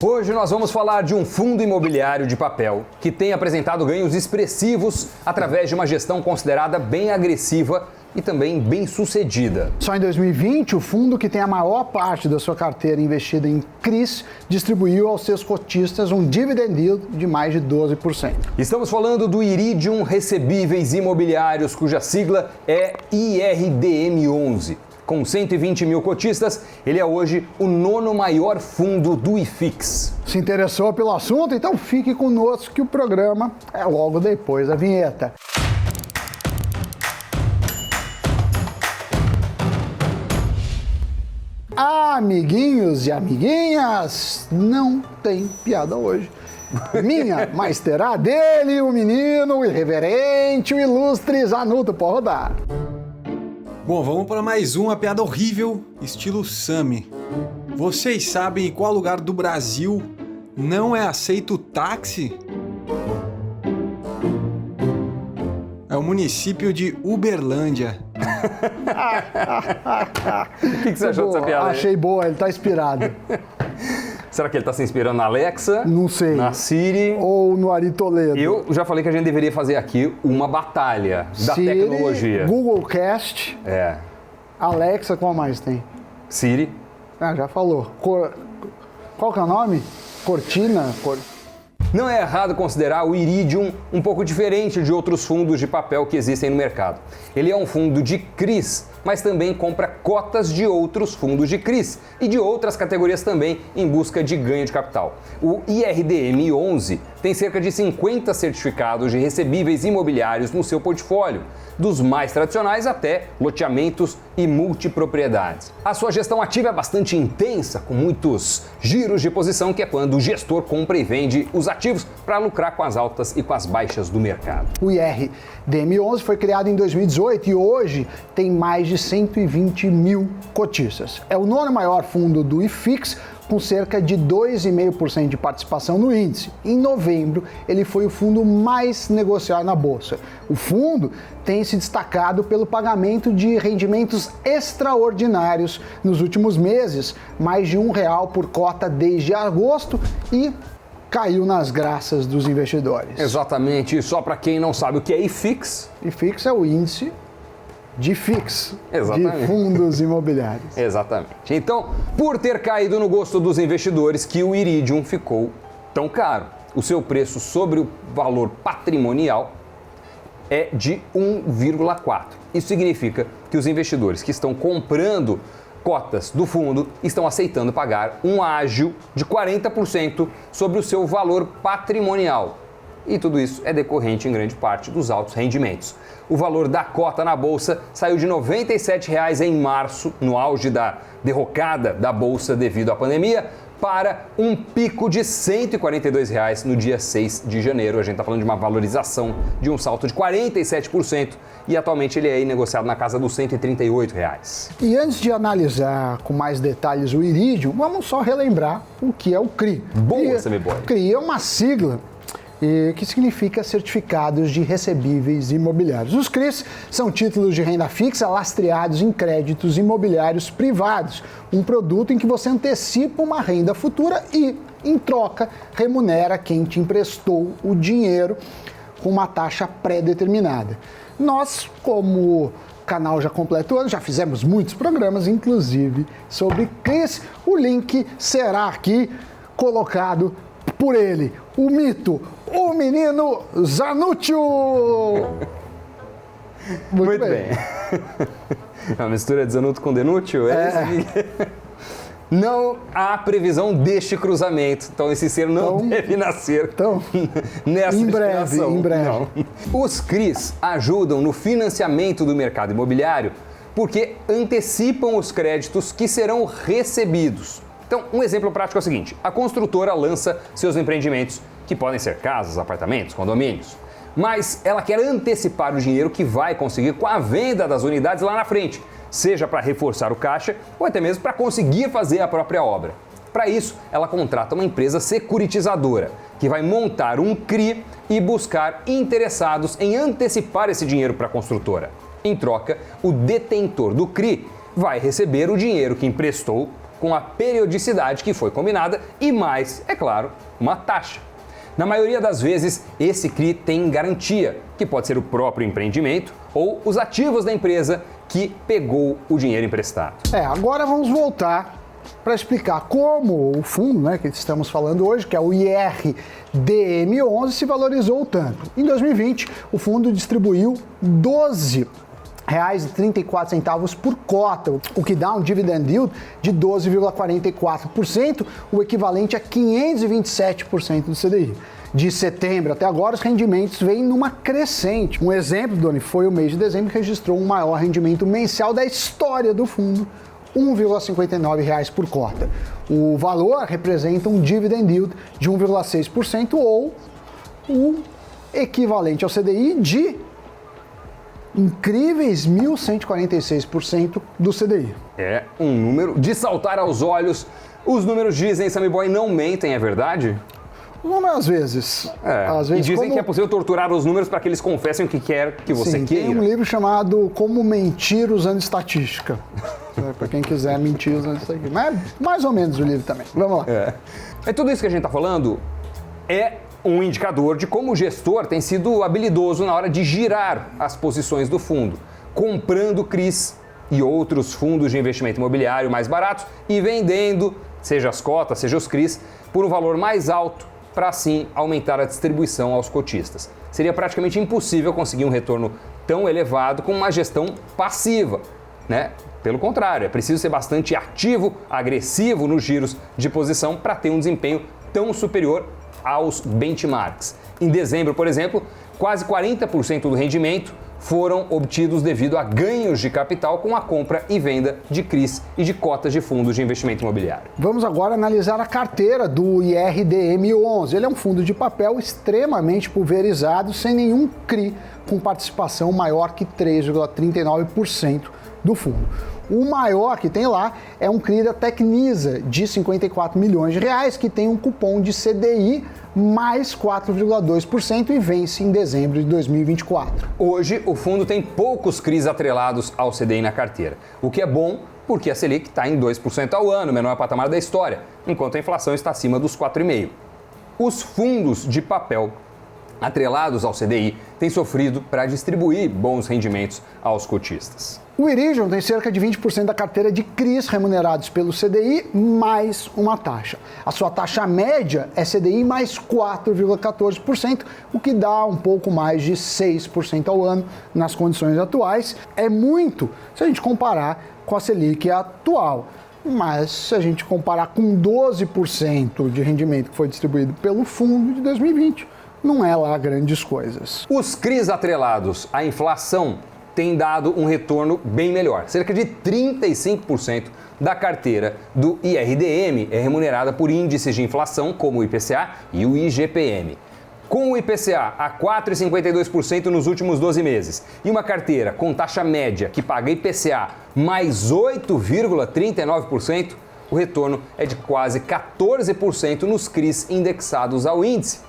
Hoje nós vamos falar de um fundo imobiliário de papel que tem apresentado ganhos expressivos através de uma gestão considerada bem agressiva e também bem sucedida. Só em 2020, o fundo que tem a maior parte da sua carteira investida em CRIs distribuiu aos seus cotistas um dividend yield de mais de 12%. Estamos falando do Iridium Recebíveis Imobiliários, cuja sigla é IRDM11. Com 120 mil cotistas, ele é hoje o 9º maior fundo do IFIX. Se interessou pelo assunto? Então fique conosco que o programa é logo depois da vinheta. Amiguinhos e amiguinhas, não tem piada hoje. Minha, mas terá dele o menino, o irreverente, o ilustre Zanuto. Pode rodar. Bom, vamos para mais uma piada horrível, estilo Sami. Vocês sabem em qual lugar do Brasil não é aceito o táxi? É o município de Uberlândia. O que você achou dessa piada? Achei boa, ele tá inspirado. Será que ele está se inspirando na Alexa? Não sei. Na Siri? Ou no Ari Toledo? Eu já falei que a gente deveria fazer aqui uma batalha da Siri, tecnologia. Google Cast, Alexa, qual mais tem? Siri. Ah, já falou. Qual que é o nome? Cortina? Não é errado considerar o Iridium um pouco diferente de outros fundos de papel que existem no mercado. Ele é um fundo de CRIs, mas também compra cotas de outros fundos de CRIs e de outras categorias também em busca de ganho de capital. O IRDM11 tem cerca de 50 certificados de recebíveis imobiliários no seu portfólio, dos mais tradicionais até loteamentos e multipropriedades. A sua gestão ativa é bastante intensa, com muitos giros de posição, que é quando o gestor compra e vende os ativos para lucrar com as altas e com as baixas do mercado. O IRDM11 foi criado em 2018 e hoje tem mais de 120 mil cotistas. É o 9º maior fundo do IFIX, com cerca de 2,5% de participação no índice. Em novembro, ele foi o fundo mais negociado na Bolsa. O fundo tem se destacado pelo pagamento de rendimentos extraordinários nos últimos meses, mais de R$1 por cota desde agosto, e caiu nas graças dos investidores. Exatamente, e só para quem não sabe o que é IFIX. IFIX é o índice de FIX, exatamente, de fundos imobiliários. Exatamente. Então, por ter caído no gosto dos investidores que o Iridium ficou tão caro, o seu preço sobre o valor patrimonial é de 1,4. Isso significa que os investidores que estão comprando cotas do fundo estão aceitando pagar um ágio de 40% sobre o seu valor patrimonial. E tudo isso é decorrente, em grande parte, dos altos rendimentos. O valor da cota na Bolsa saiu de R$ 97,00 em março, no auge da derrocada da Bolsa devido à pandemia, para um pico de R$ 142,00 no dia 6 de janeiro. A gente está falando de uma valorização de um salto de 47% e atualmente ele é negociado na casa dos R$ 138,00. E antes de analisar com mais detalhes o Iridium, vamos só relembrar o que é o CRI. Boa, Samiboy. CRI é uma sigla que significa Certificados de Recebíveis Imobiliários. Os CRIs são títulos de renda fixa lastreados em créditos imobiliários privados, um produto em que você antecipa uma renda futura e, em troca, remunera quem te emprestou o dinheiro com uma taxa pré-determinada. Nós, como canal já completou ano, já fizemos muitos programas, inclusive sobre CRIs. O link será aqui colocado por ele, o mito, o menino Zanúcio! Muito bem. A mistura de Zanuto com Denúcio? Não há previsão deste cruzamento, então esse ser não deve nascer nessa em breve. Não. Os CRIs ajudam no financiamento do mercado imobiliário porque antecipam os créditos que serão recebidos. Então, um exemplo prático é o seguinte: a construtora lança seus empreendimentos, que podem ser casas, apartamentos, condomínios, mas ela quer antecipar o dinheiro que vai conseguir com a venda das unidades lá na frente, seja para reforçar o caixa ou até mesmo para conseguir fazer a própria obra. Para isso, ela contrata uma empresa securitizadora, que vai montar um CRI e buscar interessados em antecipar esse dinheiro para a construtora. Em troca, o detentor do CRI vai receber o dinheiro que emprestou com a periodicidade que foi combinada e mais, é claro, uma taxa. Na maioria das vezes, esse CRI tem garantia, que pode ser o próprio empreendimento ou os ativos da empresa que pegou o dinheiro emprestado. Agora vamos voltar para explicar como o fundo, né, que estamos falando hoje, que é o IRDM11, se valorizou tanto. Em 2020, o fundo distribuiu R$ 12,34 por cota, o que dá um dividend yield de 12,44%, o equivalente a 527% do CDI. De setembro até agora, os rendimentos vêm numa crescente. Um exemplo, Doni, foi o mês de dezembro que registrou o maior rendimento mensal da história do fundo, R$ 1,59 por cota. O valor representa um dividend yield de 1,6% ou o equivalente ao CDI de incríveis 1.146% do CDI. É um número de saltar aos olhos. Os números dizem, Sammy Boy, não mentem, é verdade? Às vezes. Às vezes, e dizem que é possível torturar os números para que eles confessem o que quer que você queira. Tem um livro chamado Como Mentir Usando Estatística. Para quem quiser mentir usando isso aqui. Mas é mais ou menos o livro também. Vamos lá. Tudo isso que a gente está falando é um indicador de como o gestor tem sido habilidoso na hora de girar as posições do fundo, comprando CRIs e outros fundos de investimento imobiliário mais baratos e vendendo, seja as cotas, seja os CRIs, por um valor mais alto, para assim aumentar a distribuição aos cotistas. Seria praticamente impossível conseguir um retorno tão elevado com uma gestão passiva, né? Pelo contrário, é preciso ser bastante ativo, agressivo nos giros de posição para ter um desempenho tão superior aos benchmarks. Em dezembro, por exemplo, quase 40% do rendimento foram obtidos devido a ganhos de capital com a compra e venda de CRIs e de cotas de fundos de investimento imobiliário. Vamos agora analisar a carteira do IRDM11. Ele é um fundo de papel extremamente pulverizado, sem nenhum CRI com participação maior que 3,39% do fundo. O maior que tem lá é um CRI da Tecnisa, de 54 milhões de reais, que tem um cupom de CDI mais 4,2% e vence em dezembro de 2024. Hoje, o fundo tem poucos CRIs atrelados ao CDI na carteira, o que é bom porque a Selic está em 2% ao ano, menor patamar da história, enquanto a inflação está acima dos 4,5%. Os fundos de papel atrelados ao CDI têm sofrido para distribuir bons rendimentos aos cotistas. O Iridium tem cerca de 20% da carteira de CRIs remunerados pelo CDI mais uma taxa. A sua taxa média é CDI mais 4,14%, o que dá um pouco mais de 6% ao ano nas condições atuais. É muito se a gente comparar com a Selic atual. Mas se a gente comparar com 12% de rendimento que foi distribuído pelo fundo de 2020, não é lá grandes coisas. Os CRIs atrelados à inflação têm dado um retorno bem melhor. Cerca de 35% da carteira do IRDM é remunerada por índices de inflação como o IPCA e o IGPM. Com o IPCA a 4,52% nos últimos 12 meses e uma carteira com taxa média que paga IPCA mais 8,39%, o retorno é de quase 14% nos CRIs indexados ao índice,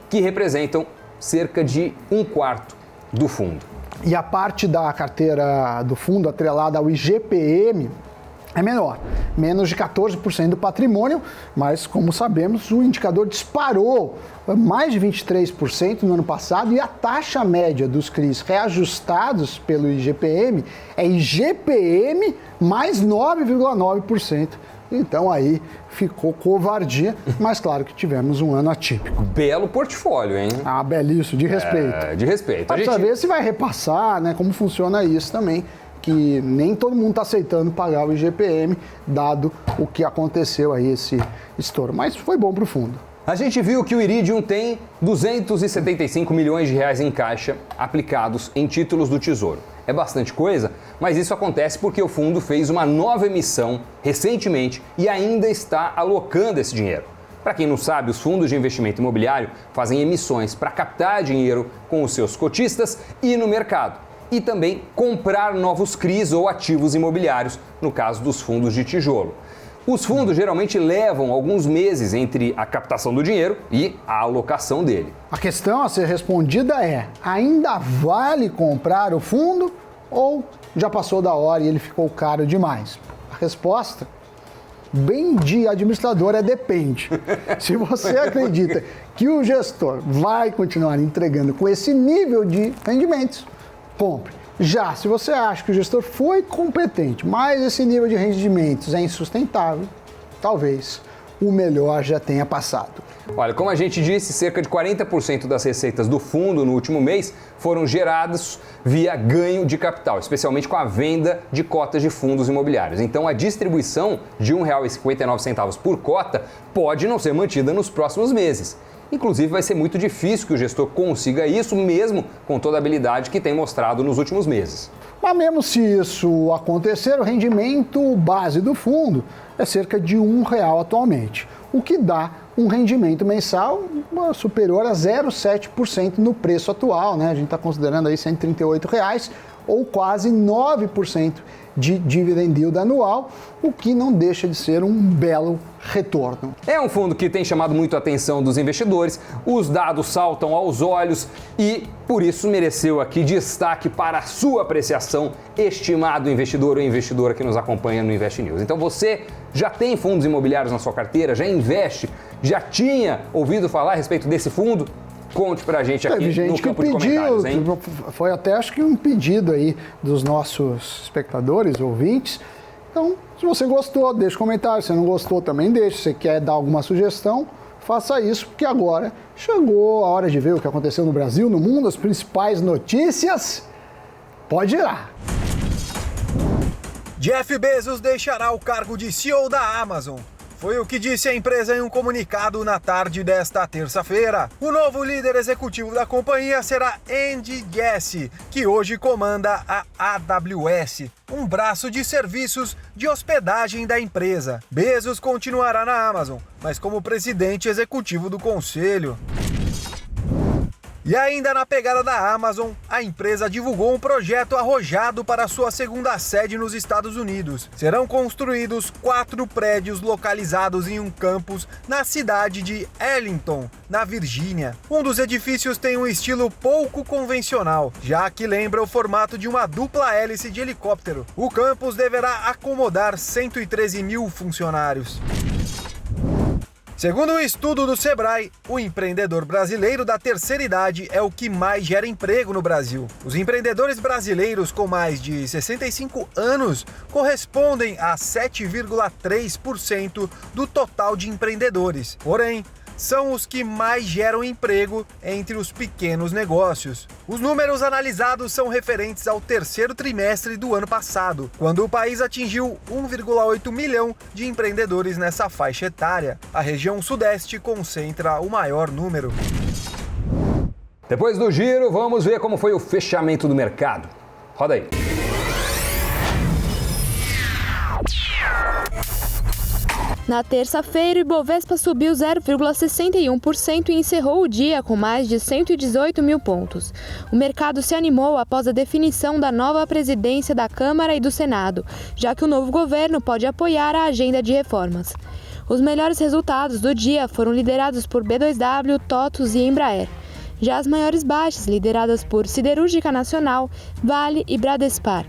que representam cerca de 1/4 do fundo. E a parte da carteira do fundo atrelada ao IGPM é menor, menos de 14% do patrimônio, mas como sabemos, o indicador disparou mais de 23% no ano passado e a taxa média dos CRIs reajustados pelo IGPM é IGPM mais 9,9%. Então aí ficou covardia, mas claro que tivemos um ano atípico. Belo portfólio, hein? Ah, belíssimo, de respeito. De respeito. Precisa saber se vai repassar, né? Como funciona isso também, que nem todo mundo está aceitando pagar o IGPM, dado o que aconteceu aí, esse estouro. Mas foi bom para o fundo. A gente viu que o Iridium tem 275 milhões de reais em caixa aplicados em títulos do Tesouro. É bastante coisa, mas isso acontece porque o fundo fez uma nova emissão recentemente e ainda está alocando esse dinheiro. Para quem não sabe, os fundos de investimento imobiliário fazem emissões para captar dinheiro com os seus cotistas e no mercado, e também comprar novos CRIs ou ativos imobiliários, no caso dos fundos de tijolo. Os fundos geralmente levam alguns meses entre a captação do dinheiro e a alocação dele. A questão a ser respondida é: ainda vale comprar o fundo ou já passou da hora e ele ficou caro demais? A resposta bem de administrador é depende. Se você acredita que o gestor vai continuar entregando com esse nível de rendimentos, compre. Já, se você acha que o gestor foi competente, mas esse nível de rendimentos é insustentável, talvez o melhor já tenha passado. Olha, como a gente disse, cerca de 40% das receitas do fundo no último mês foram geradas via ganho de capital, especialmente com a venda de cotas de fundos imobiliários. Então, a distribuição de R$ 1,59 por cota pode não ser mantida nos próximos meses. Inclusive, vai ser muito difícil que o gestor consiga isso, mesmo com toda a habilidade que tem mostrado nos últimos meses. Mas mesmo se isso acontecer, o rendimento base do fundo é cerca de R$1 atualmente, o que dá um rendimento mensal superior a 0,7% no preço atual, né? A gente está considerando aí R$ 138, ou quase 9% de dividend yield anual, o que não deixa de ser um belo retorno. É um fundo que tem chamado muito a atenção dos investidores, os dados saltam aos olhos e, por isso, mereceu aqui destaque para a sua apreciação, estimado investidor ou investidora que nos acompanha no Invest News. Então você já tem fundos imobiliários na sua carteira, já investe, já tinha ouvido falar a respeito desse fundo? Conte pra gente aqui no campo de comentários, hein? Foi até acho que um pedido aí dos nossos espectadores, ouvintes. Então, se você gostou, deixa um comentário. Se não gostou, também deixa. Se você quer dar alguma sugestão, faça isso, porque agora chegou a hora de ver o que aconteceu no Brasil, no mundo, as principais notícias. Pode ir lá. Jeff Bezos deixará o cargo de CEO da Amazon. Foi o que disse a empresa em um comunicado na tarde desta terça-feira. O novo líder executivo da companhia será Andy Jassy, que hoje comanda a AWS, um braço de serviços de hospedagem da empresa. Bezos continuará na Amazon, mas como presidente executivo do conselho. E ainda na pegada da Amazon, a empresa divulgou um projeto arrojado para sua segunda sede nos Estados Unidos. Serão construídos 4 prédios localizados em um campus na cidade de Arlington, na Virgínia. Um dos edifícios tem um estilo pouco convencional, já que lembra o formato de uma dupla hélice de helicóptero. O campus deverá acomodar 113 mil funcionários. Segundo um estudo do Sebrae, o empreendedor brasileiro da terceira idade é o que mais gera emprego no Brasil. Os empreendedores brasileiros com mais de 65 anos correspondem a 7,3% do total de empreendedores. Porém, são os que mais geram emprego entre os pequenos negócios. Os números analisados são referentes ao terceiro trimestre do ano passado, quando o país atingiu 1,8 milhão de empreendedores nessa faixa etária. A região sudeste concentra o maior número. Depois do giro, vamos ver como foi o fechamento do mercado. Roda aí. Na terça-feira, o Ibovespa subiu 0,61% e encerrou o dia com mais de 118 mil pontos. O mercado se animou após a definição da nova presidência da Câmara e do Senado, já que o novo governo pode apoiar a agenda de reformas. Os melhores resultados do dia foram liderados por B2W, TOTVS e Embraer. Já as maiores baixas, lideradas por Siderúrgica Nacional, Vale e Bradespar.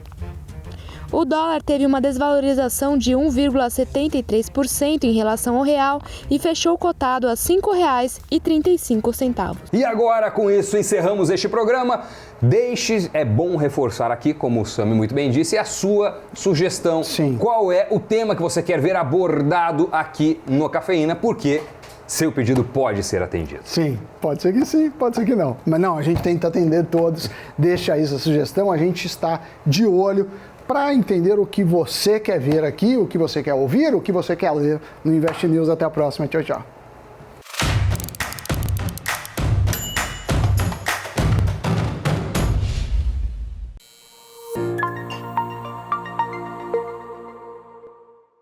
O dólar teve uma desvalorização de 1,73% em relação ao real e fechou cotado a R$ 5,35. E agora, com isso, encerramos este programa. É bom reforçar aqui, como o Sami muito bem disse, a sua sugestão. Sim. Qual é o tema que você quer ver abordado aqui no Cafeína? Porque seu pedido pode ser atendido. Sim, pode ser que não. Mas não, a gente tenta atender todos. Deixa aí essa sugestão, a gente está de olho para entender o que você quer ver aqui, o que você quer ouvir, o que você quer ler no Invest News. Até a próxima. Tchau, tchau.